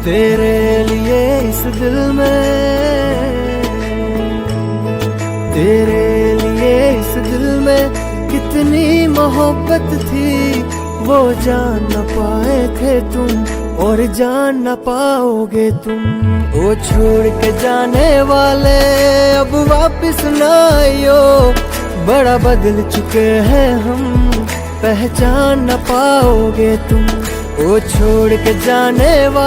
तेरे लिए इस दिल में, तेरे लिए इस दिल में कितनी मोहब्बत थी, वो जान न पाए थे तुम और जान न पाओगे तुम। वो छोड़ के जाने वाले अब वापस न आइयो, बड़ा बदल चुके हैं हम, पहचान न पाओगे तुम। वो छोड़ के जाने वाले